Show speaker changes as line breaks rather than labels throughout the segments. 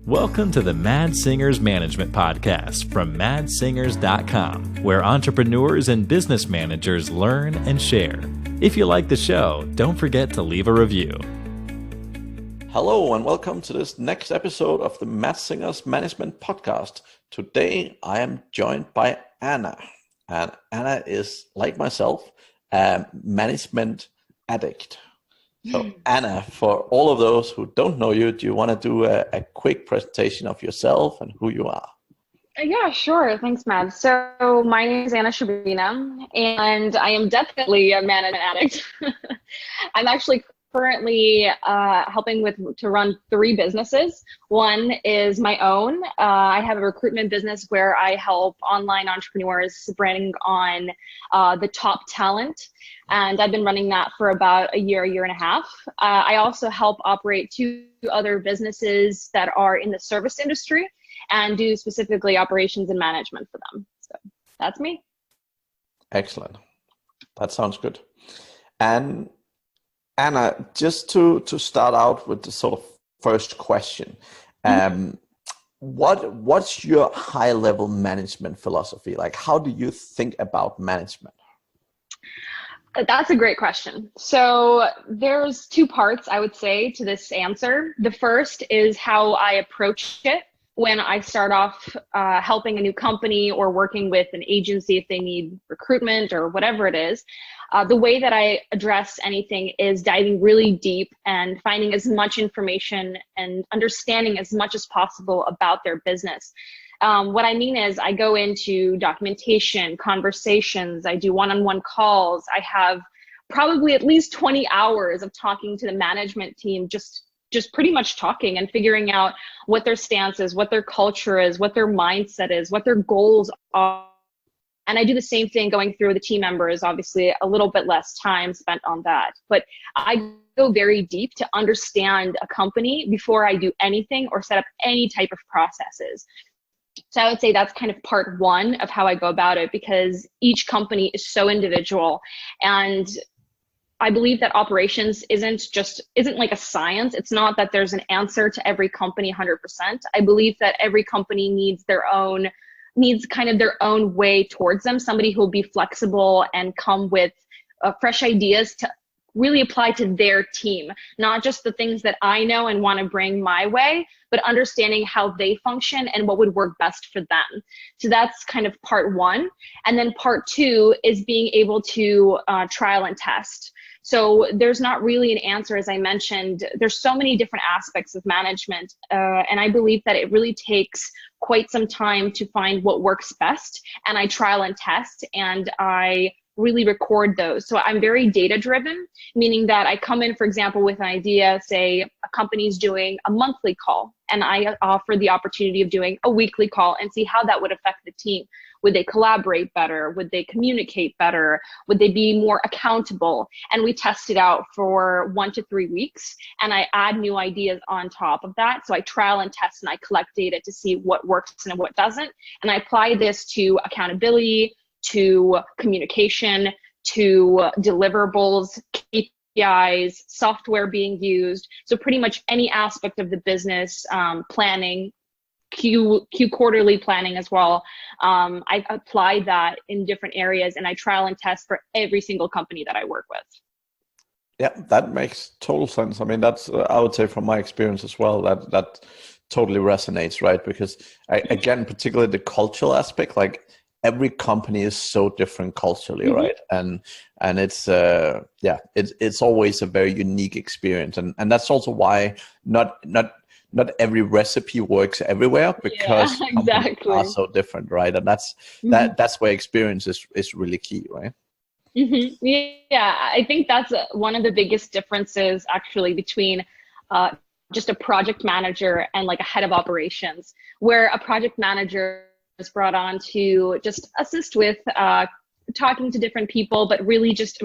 Welcome to the Mad Singers Management Podcast from madsingers.com, where entrepreneurs and business managers learn and share. If you like the show, don't forget to leave a review.
Hello and welcome to this next episode of the Mad Singers Management Podcast. Today I am joined by Anna, and Anna is, like myself, a management addict. So Anna, for all of those who don't know you, do you want to do a quick presentation of yourself and who you are?
Yeah, sure. Thanks, Mad. So my name is Anna Shcherbyna, and I am definitely a management addict. I'm actually currently helping to run 3 businesses. One is my own. I have a recruitment business where I help online entrepreneurs bring on the top talent. And I've been running that for about a year and a half. I also help operate 2 other businesses that are in the service industry and do specifically operations and management for them. So that's me.
Excellent. That sounds good. And Anna, just to start out with the sort of first question, what's your high-level management philosophy? Like, how do you think about management?
That's a great question. So there's 2 parts, I would say, to this answer. The first is how I approach it when I start off helping a new company or working with an agency if they need recruitment or whatever it is. The way that I address anything is diving really deep and finding as much information and understanding as much as possible about their business. What I mean is I go into documentation, conversations, I do one-on-one calls. I have probably at least 20 hours of talking to the management team, just pretty much talking and figuring out what their stance is, what their culture is, what their mindset is, what their goals are. And I do the same thing going through the team members, obviously a little bit less time spent on that. But I go very deep to understand a company before I do anything or set up any type of processes. So I would say that's kind of part 1 of how I go about it, because each company is so individual. And I believe that operations isn't like a science. It's not that there's an answer to every company 100%. I believe that every company needs kind of their own way towards them, somebody who will be flexible and come with fresh ideas to really apply to their team, not just the things that I know and want to bring my way, but understanding how they function and what would work best for them. So that's kind of part 1. And then part 2 is being able to trial and test. So there's not really an answer, as I mentioned. There's so many different aspects of management, and I believe that it really takes quite some time to find what works best. And I trial and test, and I really record those. So I'm very data driven, meaning that I come in, for example, with an idea, say a company's doing a monthly call, and I offer the opportunity of doing a weekly call and see how that would affect the team. Would they collaborate better? Would they communicate better? Would they be more accountable? And we test it out for 1 to 3 weeks, and I add new ideas on top of that. So I trial and test and I collect data to see what works and what doesn't. And I apply this to accountability, to communication, to deliverables, KPIs, software being used. So pretty much any aspect of the business, planning, Q quarterly planning as well. I apply that in different areas, and I trial and test for every single company that I work with.
Yeah, that makes total sense. I mean, that's I would say from my experience as well, that totally resonates, right? Because again, particularly the cultural aspect, like every company is so different culturally, right? And it's it's always a very unique experience, and that's also why not every recipe works everywhere, because companies are so different, right? And that's where experience is really key, right?
Yeah, I think that's one of the biggest differences actually between just a project manager and like a head of operations, where a project manager is brought on to just assist with talking to different people, but really just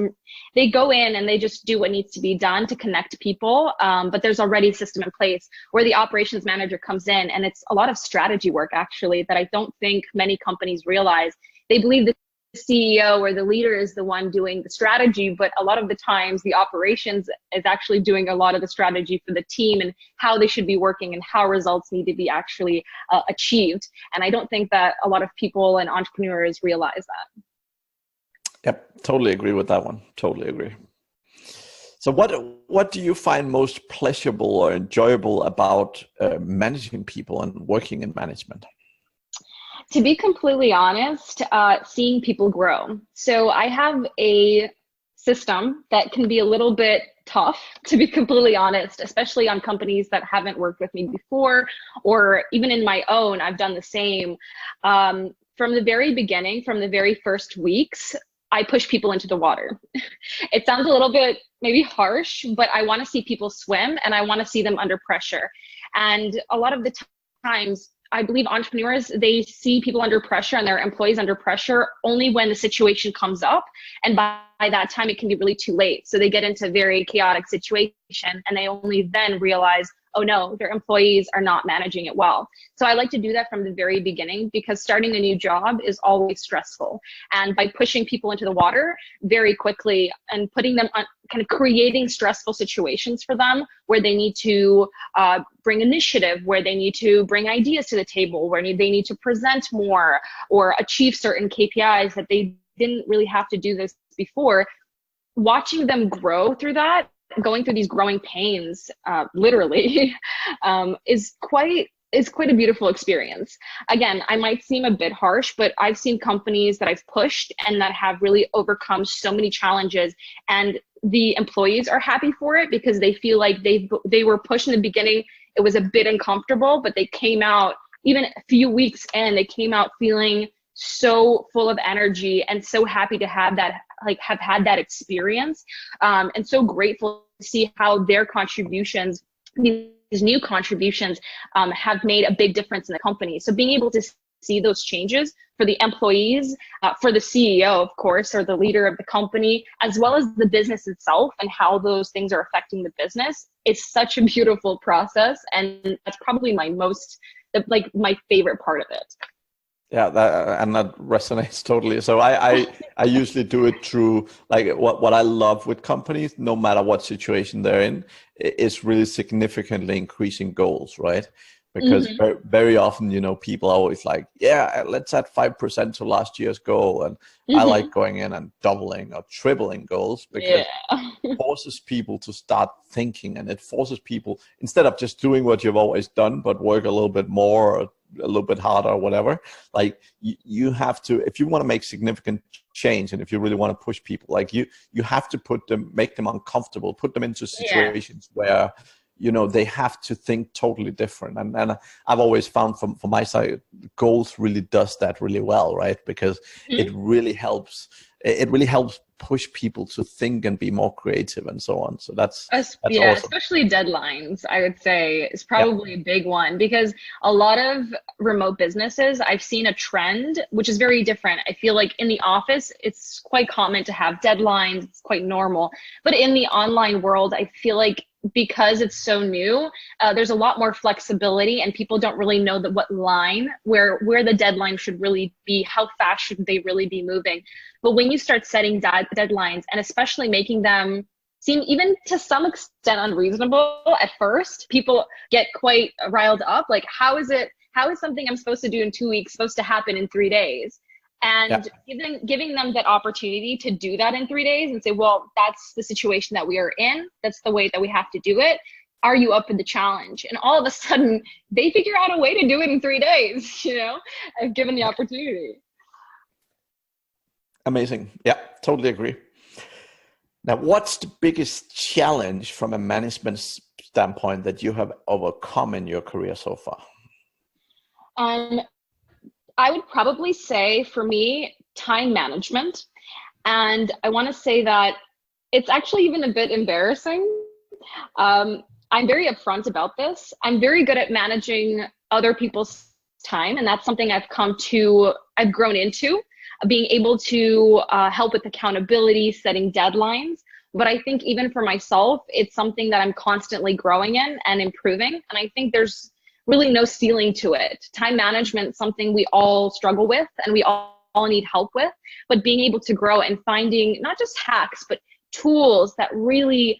they go in and they just do what needs to be done to connect people, but there's already a system in place. Where the operations manager comes in, and it's a lot of strategy work actually that I don't think many companies realize. They believe this CEO or the leader is the one doing the strategy, but a lot of the times the operations is actually doing a lot of the strategy for the team and how they should be working and how results need to be actually achieved. And I don't think that a lot of people and entrepreneurs realize that.
Yep, totally agree with that one. Totally agree. So what do you find most pleasurable or enjoyable about managing people and working in management?
To be completely honest, seeing people grow. So I have a system that can be a little bit tough, to be completely honest, especially on companies that haven't worked with me before, or even in my own, I've done the same. From the very beginning, from the very first weeks, I push people into the water. It sounds a little bit maybe harsh, but I want to see people swim and I want to see them under pressure. And a lot of the times, I believe entrepreneurs, they see people under pressure and their employees under pressure only when the situation comes up. And by that time, it can be really too late. So they get into a very chaotic situation and they only then realize, oh no, their employees are not managing it well. So I like to do that from the very beginning because starting a new job is always stressful. And by pushing people into the water very quickly and putting them on, kind of creating stressful situations for them where they need to bring initiative, where they need to bring ideas to the table, where they need to present more or achieve certain KPIs that they didn't really have to do this before, watching them grow through that, going through these growing pains, literally, is quite a beautiful experience. Again, I might seem a bit harsh, but I've seen companies that I've pushed and that have really overcome so many challenges, and the employees are happy for it because they feel like they were pushed in the beginning. It was a bit uncomfortable, but they came out, even a few weeks in, they came out feeling so full of energy and so happy to have that, like have had that experience, and so grateful to see how their contributions, these new contributions, have made a big difference in the company. So being able to see those changes for the employees, for the CEO, of course, or the leader of the company, as well as the business itself and how those things are affecting the business, is such a beautiful process. And that's probably my favorite part of it.
Yeah, that resonates totally. So I usually do it through, like, what I love with companies, no matter what situation they're in, is really significantly increasing goals, right? Because very often, people are always like, yeah, let's add 5% to last year's goal. And I like going in and doubling or tripling goals because it forces people to start thinking, and it forces people, instead of just doing what you've always done, but work a little bit more or a little bit harder or whatever, like you have to, if you want to make significant change and if you really want to push people, like you have to make them uncomfortable, put them into situations where they have to think totally different. And I've always found from my side, goals really does that really well, right? Because it really helps push people to think and be more creative and so on. So that's awesome.
Especially deadlines, I would say, is probably a big one, because a lot of remote businesses, I've seen a trend, which is very different. I feel like in the office, it's quite common to have deadlines. It's quite normal. But in the online world, I feel like because it's so new, there's a lot more flexibility, and people don't really know what line, where the deadline should really be, how fast should they really be moving. But when you start setting deadlines, and especially making them seem even to some extent unreasonable at first, people get quite riled up. Like, how is something I'm supposed to do in 2 weeks supposed to happen in 3 days? And giving them that opportunity to do that in 3 days and say, well, that's the situation that we are in. That's the way that we have to do it. Are you up for the challenge? And all of a sudden, they figure out a way to do it in 3 days, if given the opportunity.
Amazing. Yeah, totally agree. Now, what's the biggest challenge from a management standpoint that you have overcome in your career so far?
I would probably say, for me, time management. And I want to say that it's actually even a bit embarrassing. I'm very upfront about this. I'm very good at managing other people's time. And that's something I've grown into, being able to help with accountability, setting deadlines. But I think even for myself, it's something that I'm constantly growing in and improving. And I think there's really no ceiling to it. Time management is something we all struggle with, and we all all need help with, but being able to grow and finding not just hacks, but tools that really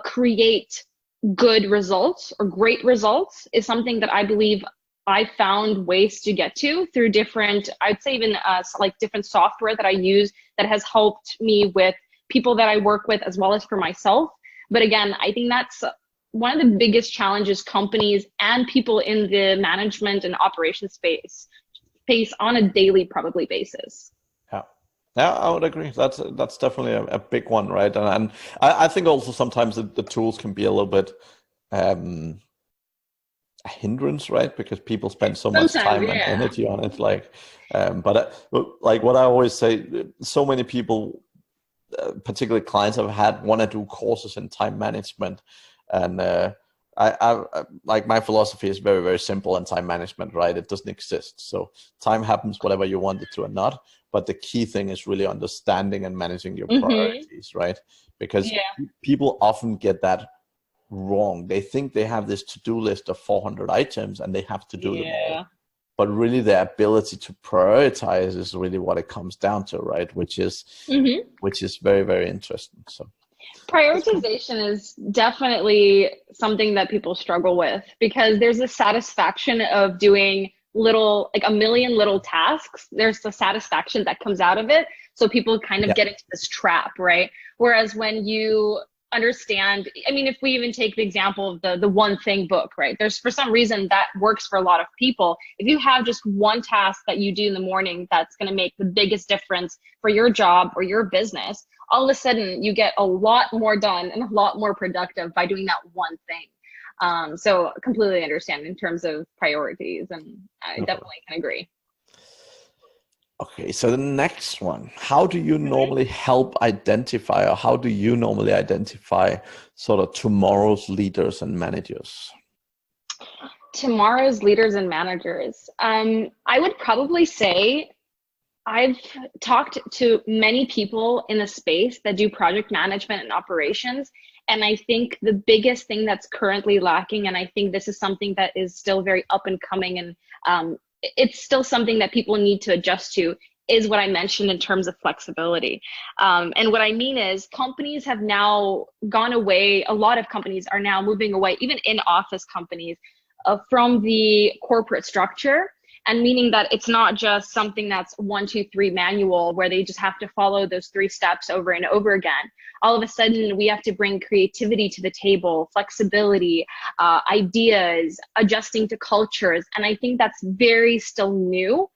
create good results or great results is something that I believe I found ways to get to through different, I'd say even like different software that I use that has helped me with people that I work with as well as for myself. But again, I think that's one of the biggest challenges companies and people in the management and operations space face on a daily probably basis.
Yeah, I would agree. That's definitely a big one, right? And I think also sometimes the tools can be a little bit a hindrance, right? Because people spend so much time and energy on it. Like, but like what I always say, so many people, particularly clients I've had, want to do courses in time management, and I like my philosophy is very, very simple in time management, right? It doesn't exist. So time happens whatever you want it to or not. But the key thing is really understanding and managing your priorities, right? Because people often get that wrong. They think they have this to-do list of 400 items and they have to do them all. But really the ability to prioritize is really what it comes down to, right? Which is very, very interesting. So
prioritization is definitely something that people struggle with because there's a satisfaction of doing like a million little tasks. There's the satisfaction that comes out of it. So people kind of get into this trap, right? Whereas when you understand, I mean, if we even take the example of the one thing book, right? There's for some reason that works for a lot of people. If you have just one task that you do in the morning that's going to make the biggest difference for your job or your business, all of a sudden you get a lot more done and a lot more productive by doing that one thing. So completely understand in terms of priorities, and I definitely can agree.
Okay, so the next one, how do you normally help identify, or how do you normally identify sort of tomorrow's leaders and managers?
Tomorrow's leaders and managers. I would probably say I've talked to many people in the space that do project management and operations. And I think the biggest thing that's currently lacking, and I think this is something that is still very up and coming, and it's still something that people need to adjust to, is what I mentioned in terms of flexibility. And what I mean is companies have now gone away. A lot of companies are now moving away, even in office companies, from the corporate structure. And meaning that it's not just something that's 1, 2, 3 manual where they just have to follow those 3 steps over and over again. All of a sudden, we have to bring creativity to the table, flexibility, ideas, adjusting to cultures. And I think that's very still new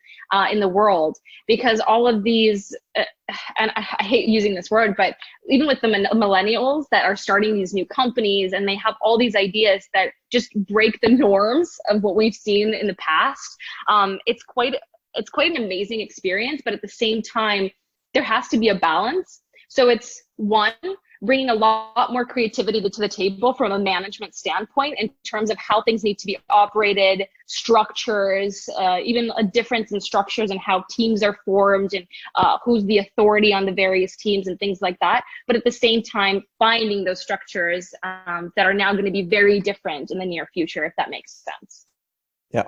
in the world, because all of these, and I hate using this word, but even with the millennials that are starting these new companies and they have all these ideas that just break the norms of what we've seen in the past, it's quite an amazing experience. But at the same time, there has to be a balance. So it's one, bringing a lot more creativity to the table from a management standpoint in terms of how things need to be operated, structures, even a difference in structures and how teams are formed and who's the authority on the various teams and things like that. But at the same time, finding those structures that are now going to be very different in the near future, if that makes sense.
Yeah.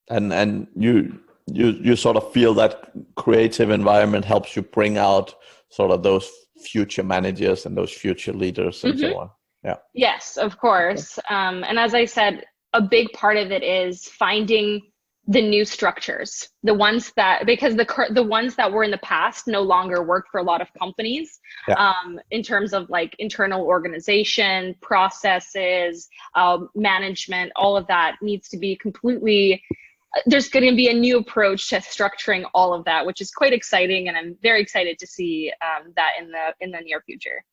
And you sort of feel that creative environment helps you bring out sort of those future managers and those future leaders and so on. Yeah.
Yes, of course. And as I said, a big part of it is finding the new structures, the ones that, because the ones that were in the past no longer work for a lot of companies, in terms of like internal organization, processes, management, all of that needs to be completely, there's going to be a new approach to structuring all of that, which is quite exciting. And I'm very excited to see that in the near future.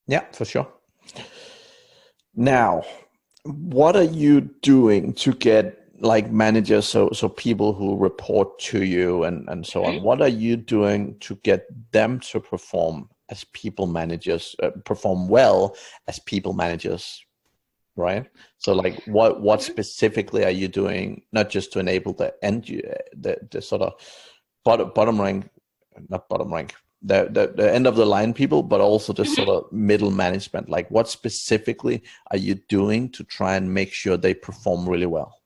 Yeah, for sure. Now, what are you doing to get like managers, so people who report to you and so on, what are you doing to get them to perform as people managers, perform well as people managers, right? So like what specifically are you doing, not just to enable the sort of bottom rank, not bottom rank, the end of the line people, but also the sort of middle management? Like what specifically are you doing to try and make sure they perform really well?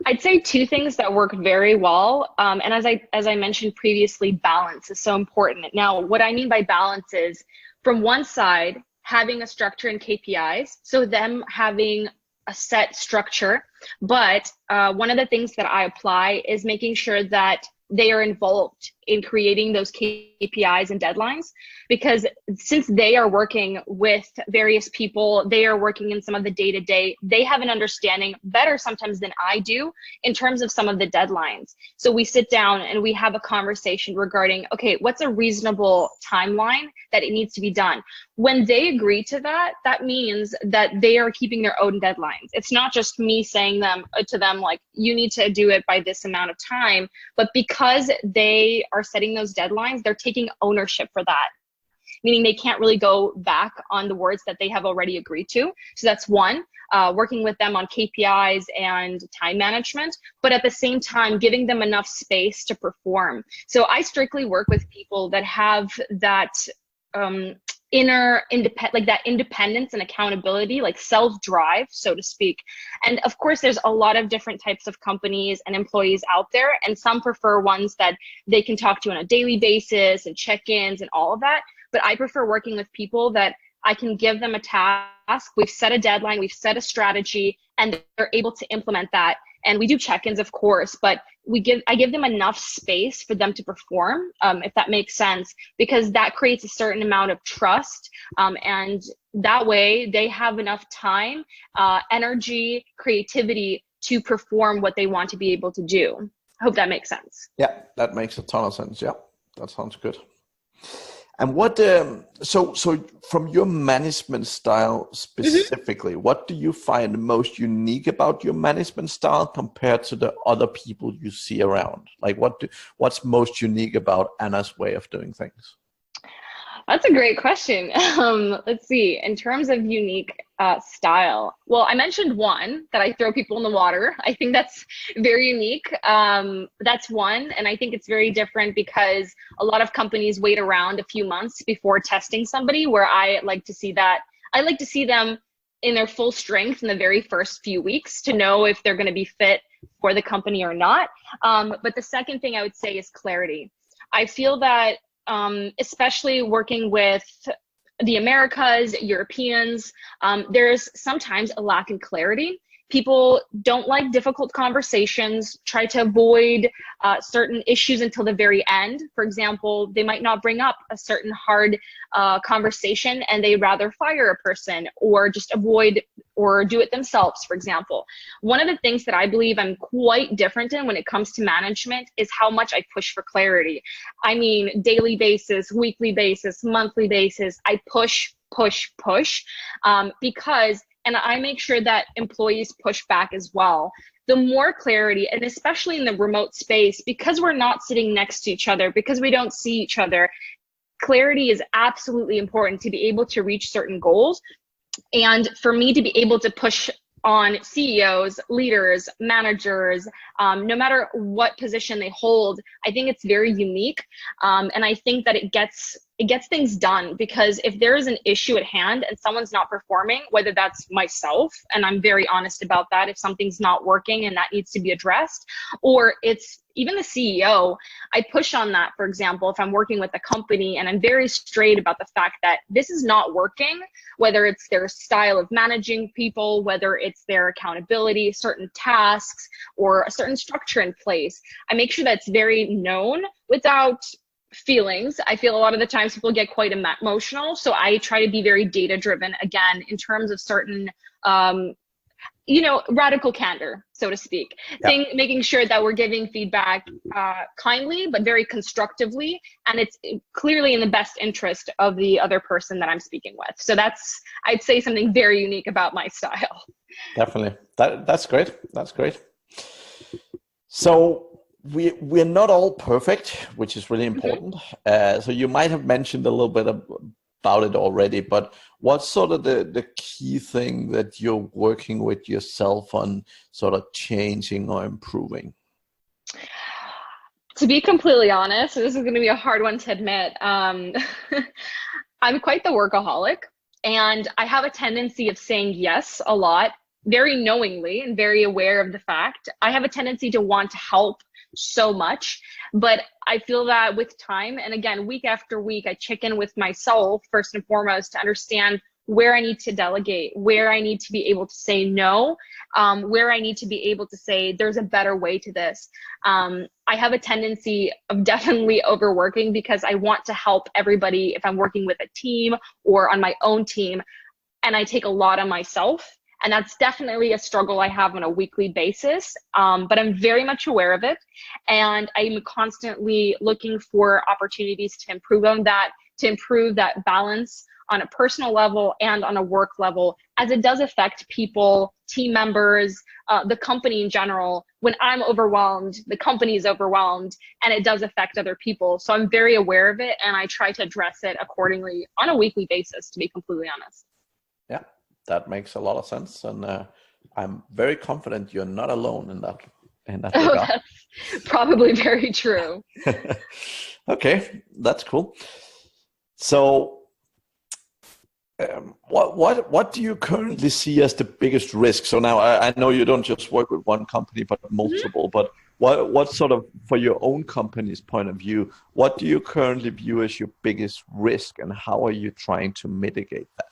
I'd say two things that work very well. And as I mentioned previously, balance is so important. Now, what I mean by balance is from one side, having a structure and KPIs, so them having a set structure. But one of the things that I apply is making sure that they are involved in creating those KPIs and deadlines, because since they are working with various people, they are working in some of the day-to-day, they have an understanding better sometimes than I do in terms of some of the deadlines. So we sit down and we have a conversation regarding, okay, what's a reasonable timeline that it needs to be done? When they agree to that, that means that they are keeping their own deadlines. It's not just me saying to them, like, you need to do it by this amount of time, but because they are setting those deadlines, they're taking ownership for that, meaning they can't really go back on the words that they have already agreed to. So that's one, working with them on KPIs and time management, but at the same time, giving them enough space to perform. So I strictly work with people that have that independence and accountability, like self-drive, so to speak. And of course, there's a lot of different types of companies and employees out there, and some prefer ones that they can talk to on a daily basis and check-ins and all of that. But I prefer working with people that I can give them a task, we've set a deadline, we've set a strategy, and they're able to implement that. And we do check-ins, of course, but I give them enough space for them to perform, if that makes sense, because that creates a certain amount of trust. And that way they have enough time, energy, creativity to perform what they want to be able to do. I hope that makes sense.
Yeah, that makes a ton of sense. Yeah, that sounds good. And what, so from your management style specifically, what do you find most unique about your management style compared to the other people you see around? Like what's most unique about Anna's way of doing things?
That's a great question. Let's see, in terms of unique style. Well, I mentioned one, that I throw people in the water. I think that's very unique. That's one. And I think it's very different because a lot of companies wait around a few months before testing somebody, where I like to see that. I like to see them in their full strength in the very first few weeks to know if they're going to be fit for the company or not. But the second thing I would say is clarity. I feel that especially working with the Americas, Europeans, there's sometimes a lack in clarity. People don't like difficult conversations, try to avoid certain issues until the very end. For example, they might not bring up a certain hard conversation and they rather fire a person or just avoid or do it themselves, for example. One of the things that I believe I'm quite different in when it comes to management is how much I push for clarity. I mean, daily basis, weekly basis, monthly basis, I push, because, and I make sure that employees push back as well. The more clarity, and especially in the remote space, because we're not sitting next to each other, because we don't see each other, clarity is absolutely important to be able to reach certain goals. And for me to be able to push on CEOs, leaders, managers, no matter what position they hold, I think it's very unique. And I think that it gets things done, because if there is an issue at hand and someone's not performing, whether that's myself, and I'm very honest about that, if something's not working and that needs to be addressed, or it's even the CEO, I push on that. For example, if I'm working with a company and I'm very straight about the fact that this is not working, whether it's their style of managing people, whether it's their accountability, certain tasks, or a certain structure in place, I make sure that's very known without feelings. I feel a lot of the times people get quite emotional. So I try to be very data driven, again, in terms of certain, radical candor, so to speak. Yeah. Making sure that we're giving feedback kindly, but very constructively. And it's clearly in the best interest of the other person that I'm speaking with. So that's, I'd say, something very unique about my style.
Definitely. That's great. That's great. So we're not all perfect, which is really important. So you might have mentioned a little bit about it already, but what's sort of the key thing that you're working with yourself on sort of changing or improving?
To be completely honest, this is going to be a hard one to admit. I'm quite the workaholic, and I have a tendency of saying yes a lot very knowingly and very aware of the fact I have a tendency to want to help so much, but I feel that with time, and again, week after week, I check in with myself first and foremost to understand where I need to delegate, where I need to be able to say no, where I need to be able to say there's a better way to this. I have a tendency of definitely overworking because I want to help everybody if I'm working with a team or on my own team, and I take a lot on myself. And that's definitely a struggle I have on a weekly basis, but I'm very much aware of it. And I'm constantly looking for opportunities to improve on that, to improve that balance on a personal level and on a work level, as it does affect people, team members, the company in general. When I'm overwhelmed, the company is overwhelmed, and it does affect other people. So I'm very aware of it, and I try to address it accordingly on a weekly basis, to be completely honest.
Yeah, that makes a lot of sense, and I'm very confident you're not alone in that.
Oh, that's probably very true.
Okay, that's cool. So, what do you currently see as the biggest risk? So now I know you don't just work with one company, but multiple. But what sort of, for your own company's point of view, what do you currently view as your biggest risk, and how are you trying to mitigate that?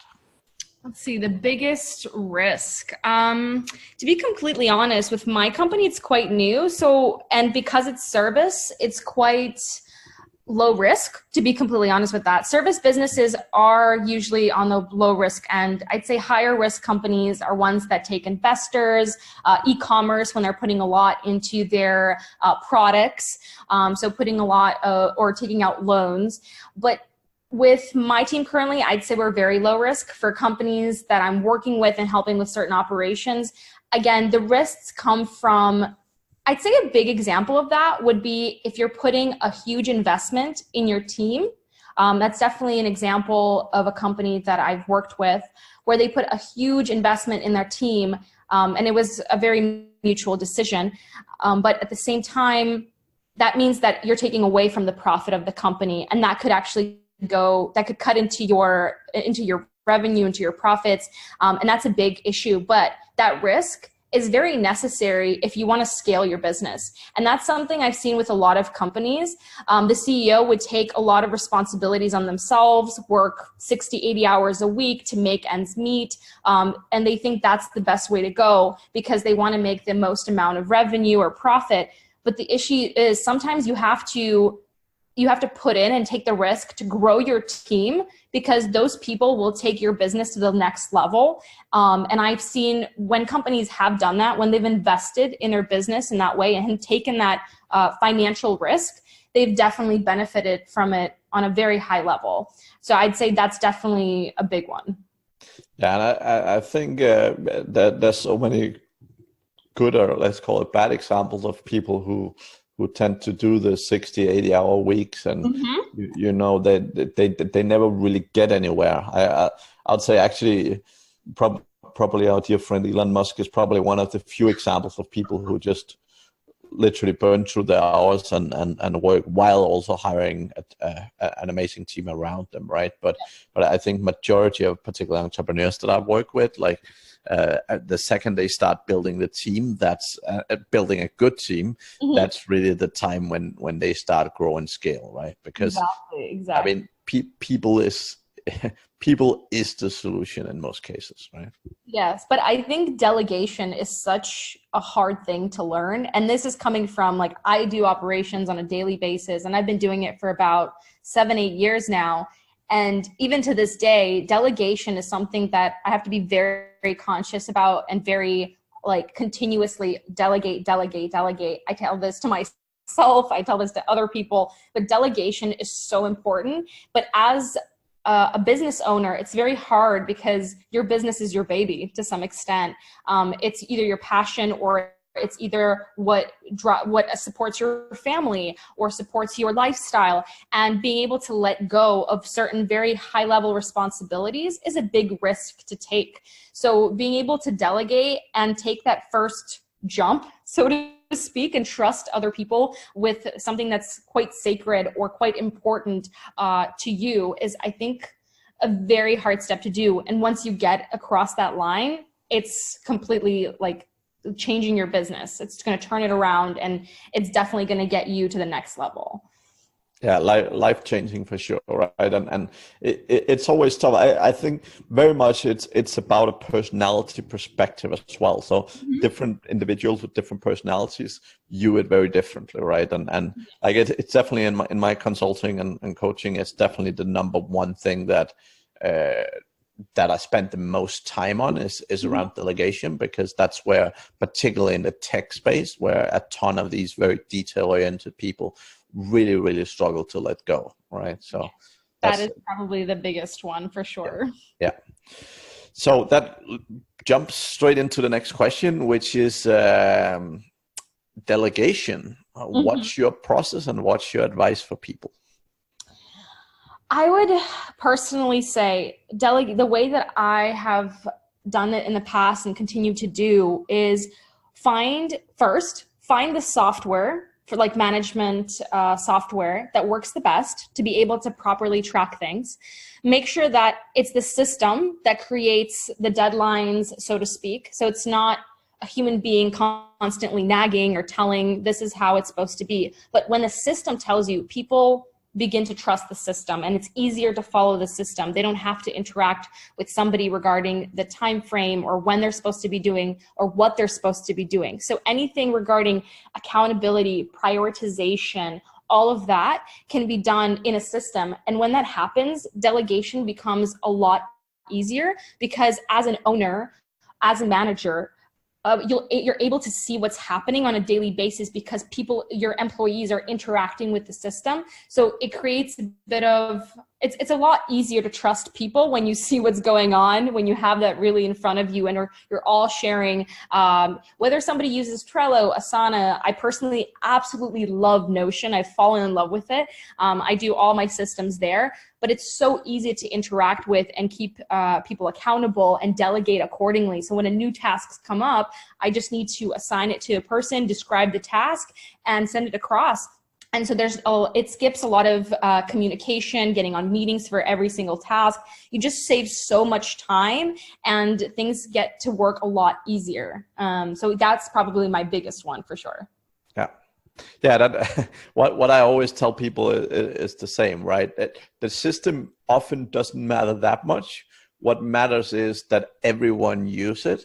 Let's see, the biggest risk. To be completely honest, with my company, it's quite new. So, and because it's service, it's quite low risk, to be completely honest with that. Service businesses are usually on the low risk end. I'd say higher risk companies are ones that take investors, e-commerce when they're putting a lot into their products. So putting a lot or taking out loans. But with my team currently, I'd say we're very low risk for companies that I'm working with and helping with certain operations. Again, the risks come from, I'd say a big example of that would be if you're putting a huge investment in your team. That's definitely an example of a company that I've worked with where they put a huge investment in their team, and it was a very mutual decision. But at the same time, that means that you're taking away from the profit of the company, and that could actually that could cut into your revenue, into your profits, and that's a big issue. But that risk is very necessary if you want to scale your business. And that's something I've seen with a lot of companies. The CEO would take a lot of responsibilities on themselves, work 60, 80 hours a week to make ends meet. And they think that's the best way to go because they want to make the most amount of revenue or profit. But the issue is sometimes you have to put in and take the risk to grow your team because those people will take your business to the next level. And I've seen when companies have done that, when they've invested in their business in that way and taken that financial risk, they've definitely benefited from it on a very high level. So I'd say that's definitely a big one.
Yeah, and I think that there's so many good, or let's call it bad, examples of people who tend to do the 60, 80-hour weeks, and you know they never really get anywhere. I'd say actually probably our dear friend Elon Musk is probably one of the few examples of people who just literally burn through their hours and work while also hiring an amazing team around them, right? But I think majority of particular entrepreneurs that I've worked with, like the second they start building the team, that's building a good team, that's really the time when they start grow and scale, right? Because
exactly.
I mean, people is the solution in most cases, right?
Yes, but I think delegation is such a hard thing to learn. And this is coming from, like, I do operations on a daily basis, and I've been doing it for about 7-8 years now. And even to this day, delegation is something that I have to be very, very conscious about and very, like, continuously delegate. I tell this to myself, I tell this to other people, but delegation is so important. But as a business owner, it's very hard because your business is your baby to some extent. It's either your passion or it's either what supports your family or supports your lifestyle. And being able to let go of certain very high level responsibilities is a big risk to take. So being able to delegate and take that first jump, so to speak, and trust other people with something that's quite sacred or quite important to you is, I think, a very hard step to do. And once you get across that line, it's completely like changing your business. It's going to turn it around, and it's definitely going to get you to the next level.
Yeah, life changing for sure, right? And it's always tough. I think very much it's about a personality perspective as well. So different individuals with different personalities view it very differently, right? And like it's definitely in my consulting and coaching, it's definitely the number one thing that I spent the most time on is around delegation, because that's where, particularly in the tech space, where a ton of these very detail-oriented people really struggle to let go, right? So
that is probably the biggest one for sure.
Yeah. So that jumps straight into the next question, which is delegation. What's your process and what's your advice for people?
I would personally say the way that I have done it in the past and continue to do is find the software for like management software that works the best to be able to properly track things. Make sure that it's the system that creates the deadlines, so to speak. So it's not a human being constantly nagging or telling this is how it's supposed to be. But when the system tells you, people begin to trust the system, and it's easier to follow the system. They don't have to interact with somebody regarding the time frame or when they're supposed to be doing or what they're supposed to be doing. So anything regarding accountability, prioritization, all of that can be done in a system. And when that happens, delegation becomes a lot easier, because as an owner, as a manager, you're able to see what's happening on a daily basis, because your employees are interacting with the system. So it creates a bit of, it's a lot easier to trust people when you see what's going on, when you have that really in front of you, and you're all sharing, whether somebody uses Trello, Asana. I personally absolutely love Notion. I've fallen in love with it. I do all my systems there, but it's so easy to interact with and keep people accountable and delegate accordingly. So when a new tasks come up, I just need to assign it to a person, describe the task, and send it across. And so it skips a lot of communication, getting on meetings for every single task. You just save so much time, and things get to work a lot easier. So that's probably my biggest one for sure.
Yeah, that what I always tell people is the same, right? The system often doesn't matter that much. What matters is that everyone use it.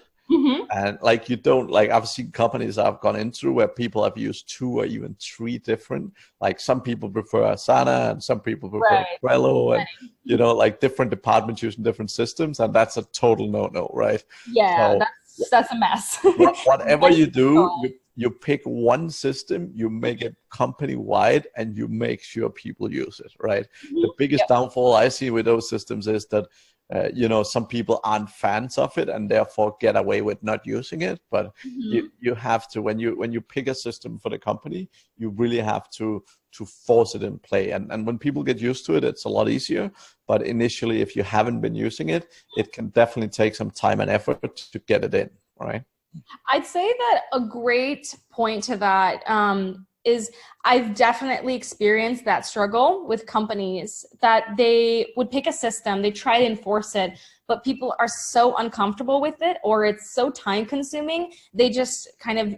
And like I've seen companies I've gone into where people have used 2 or even 3 different, like some people prefer Asana and some people prefer Trello, and like different departments using different systems, and that's a total no-no, right?
Yeah, so, that's a mess.
Whatever you do, you pick one system, you make it company-wide, and you make sure people use it, right? The biggest downfall I see with those systems is that some people aren't fans of it and therefore get away with not using it. But you have to, when you pick a system for the company, you really have to force it in play. And when people get used to it, it's a lot easier. But initially, if you haven't been using it, it can definitely take some time and effort to get it in, right?
I'd say that a great point to that is I've definitely experienced that struggle with companies that they would pick a system, they try to enforce it, but people are so uncomfortable with it, or it's so time consuming, they just kind of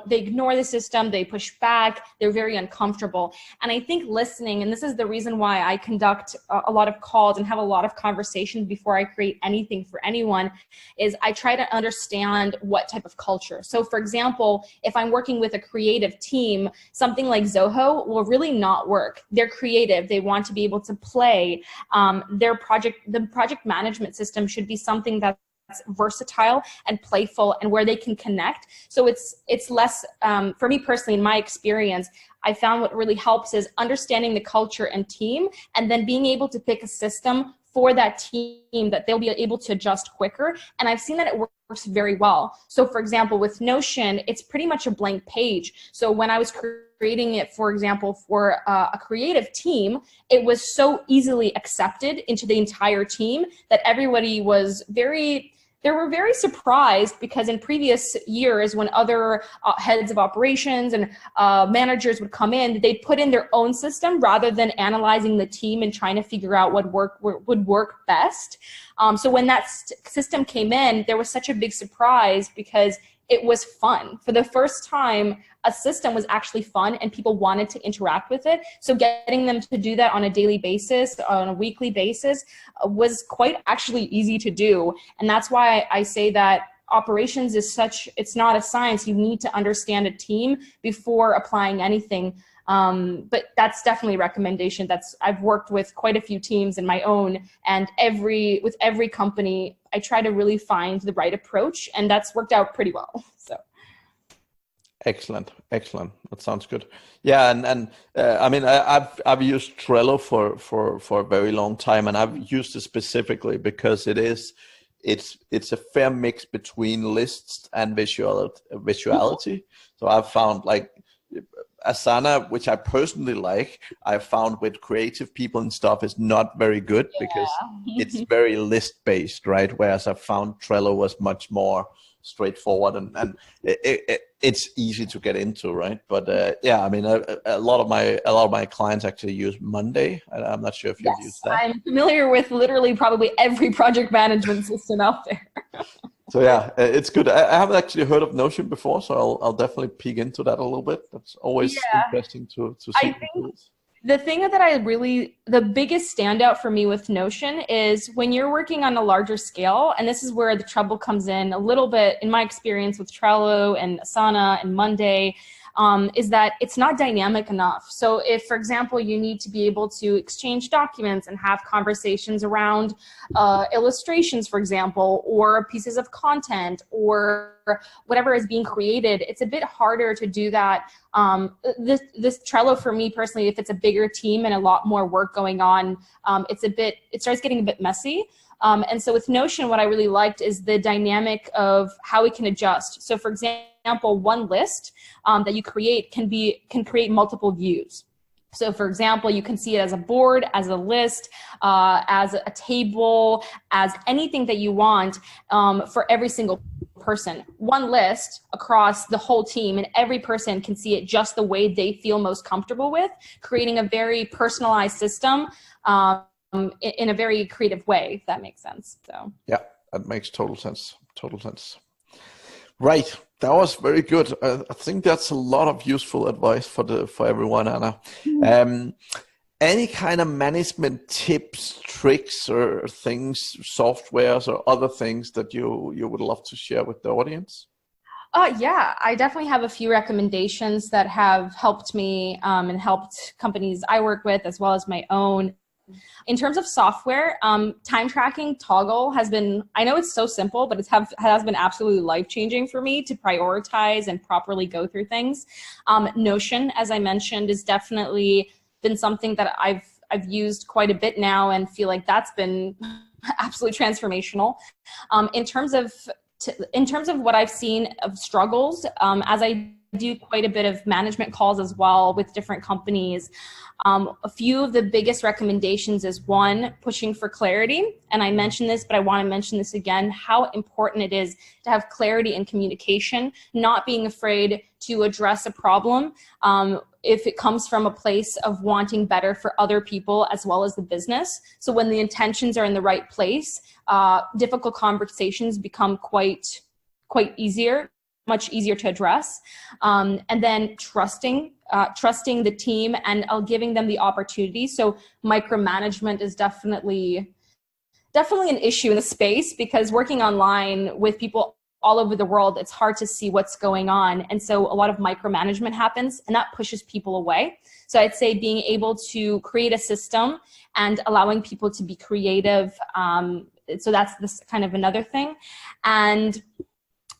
they ignore the system, they push back, they're very uncomfortable. And I think listening, and this is the reason why I conduct a lot of calls and have a lot of conversations before I create anything for anyone, is I try to understand what type of culture. So for example, if I'm working with a creative team, something like Zoho will really not work. They're creative. They want to be able to play. The project management system should be something that's versatile and playful and where they can connect. So it's less, for me personally, in my experience, I found what really helps is understanding the culture and team, and then being able to pick a system for that team that they'll be able to adjust quicker. And I've seen that it works very well. So for example, with Notion, it's pretty much a blank page. So when I was creating it, for example, for a creative team, it was so easily accepted into the entire team that everybody was very they were very surprised because in previous years when other heads of operations and managers would come in, they'd put in their own system rather than analyzing the team and trying to figure out what would work best. So when that system came in, there was such a big surprise because it was fun. For the first time, a system was actually fun and people wanted to interact with it. So getting them to do that on a daily basis, on a weekly basis, was quite actually easy to do. And that's why I say that operations is it's not a science. You need to understand a team before applying anything. But that's definitely a recommendation. I've worked with quite a few teams in my own, and with every company, I try to really find the right approach, and that's worked out pretty well. So.
Excellent. That sounds good. Yeah, and I mean, I've used Trello for a very long time, and I've used it specifically because it's a fair mix between lists and visuality. So I've found like Asana, which I personally like, I found with creative people and stuff is not very good because it's very list based, right? Whereas I found Trello was much more straightforward and it's easy to get into, right? But yeah, I mean, a lot of my clients actually use Monday. I'm not sure if you've used that.
I'm familiar with literally probably every project management system out there.
So yeah, it's good. I haven't actually heard of Notion before, so I'll definitely peek into that a little bit. That's always interesting to see.
I think the thing that the biggest standout for me with Notion is when you're working on a larger scale, and this is where the trouble comes in a little bit in my experience with Trello and Asana and Monday, is that it's not dynamic enough. So if, for example, you need to be able to exchange documents and have conversations around illustrations, for example, or pieces of content or whatever is being created, it's a bit harder to do that. This Trello for me personally, if it's a bigger team and a lot more work going on, it starts getting a bit messy. And so with Notion, what I really liked is the dynamic of how we can adjust. So for example, one list that you create can create multiple views. So for example, you can see it as a board, as a list, as a table, as anything that you want for every single person. One list across the whole team, and every person can see it just the way they feel most comfortable with, creating a very personalized system in a very creative way, if that makes sense. So
yeah, that makes total sense. Right, that was very good. I think that's a lot of useful advice for everyone, Anna. Any kind of management tips, tricks, or things, softwares, or other things that you would love to share with the audience?
Yeah, I definitely have a few recommendations that have helped me and helped companies I work with as well as my own. In terms of software, time tracking Toggle has been, I know it's so simple, but it has been absolutely life-changing for me to prioritize and properly go through things. Notion, as I mentioned, has definitely been something that I've used quite a bit now and feel like that's been absolutely transformational. In terms of what I've seen of struggles, as I do quite a bit of management calls as well with different companies. A few of the biggest recommendations is one, pushing for clarity. And I mentioned this, but I want to mention this again, how important it is to have clarity in communication, not being afraid to address a problem if it comes from a place of wanting better for other people as well as the business. So when the intentions are in the right place, difficult conversations become much easier to address. And then trusting the team and giving them the opportunity. So micromanagement is definitely an issue in the space, because working online with people all over the world, it's hard to see what's going on. And so a lot of micromanagement happens, and that pushes people away. So I'd say being able to create a system and allowing people to be creative. So that's this kind of another thing. And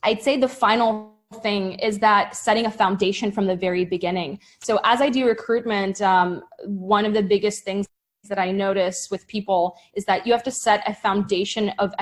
I'd say the final thing is that setting a foundation from the very beginning. So as I do recruitment, one of the biggest things that I notice with people is that you have to set a foundation of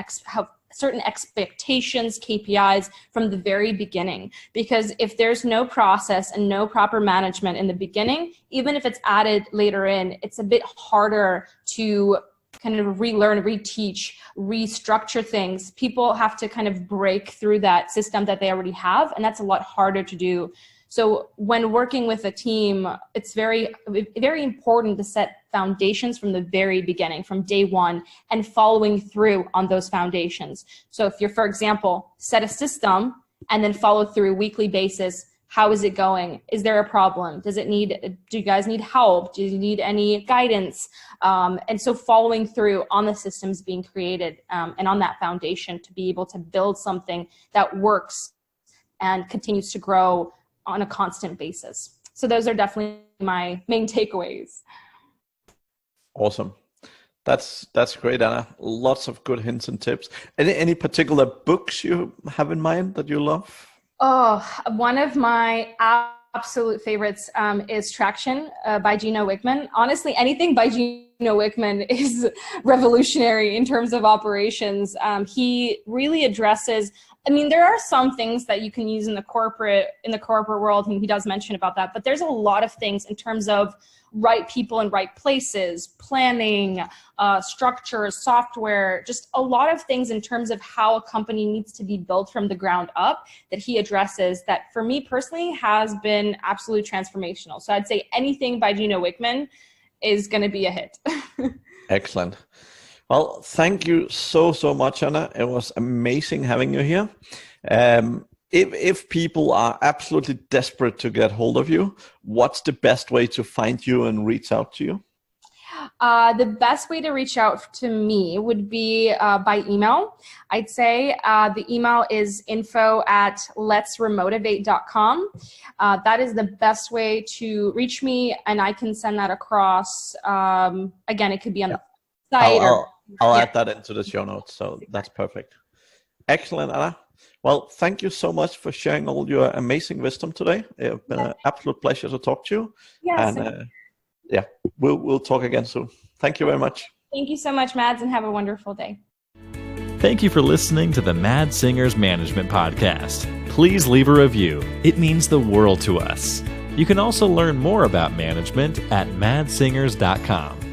certain expectations, KPIs from the very beginning. Because if there's no process and no proper management in the beginning, even if it's added later in, it's a bit harder to kind of relearn, reteach, restructure things. People have to kind of break through that system that they already have, and that's a lot harder to do. So when working with a team, it's very, very important to set foundations from the very beginning, from day one, and following through on those foundations. So if you're, for example, set a system and then follow through weekly basis, how is it going? Is there a problem? Do you guys need help? Do you need any guidance? And so following through on the systems being created and on that foundation to be able to build something that works and continues to grow on a constant basis. So those are definitely my main takeaways.
Awesome. That's great, Anna. Lots of good hints and tips. Any particular books you have in mind that you love?
Oh, one of my absolute favorites is Traction by Gino Wickman. Honestly, anything by Gino Wickman is revolutionary in terms of operations. He really addresses, there are some things that you can use in the corporate world, and he does mention about that, but there's a lot of things in terms of right people in right places, planning, structure, software, just a lot of things in terms of how a company needs to be built from the ground up that he addresses that for me personally has been absolutely transformational. So I'd say anything by Gino Wickman is going to be a hit.
Excellent. Well, thank you so much, Anna. It was amazing having you here. If people are absolutely desperate to get hold of you, what's the best way to find you and reach out to you?
The best way to reach out to me would be by email. I'd say the email is info@letsremotivate.com. That is the best way to reach me, and I can send that across. Again, it could be on the site.
I'll add that into the show notes, so that's perfect. Excellent, Anna. Well, thank you so much for sharing all your amazing wisdom today. It's been an absolute pleasure to talk to you.
Yes.
And we'll talk again soon. Thank you very much.
Thank you so much, Mads, and have a wonderful day.
Thank you for listening to the Mad Singers Management Podcast. Please leave a review. It means the world to us. You can also learn more about management at madsingers.com.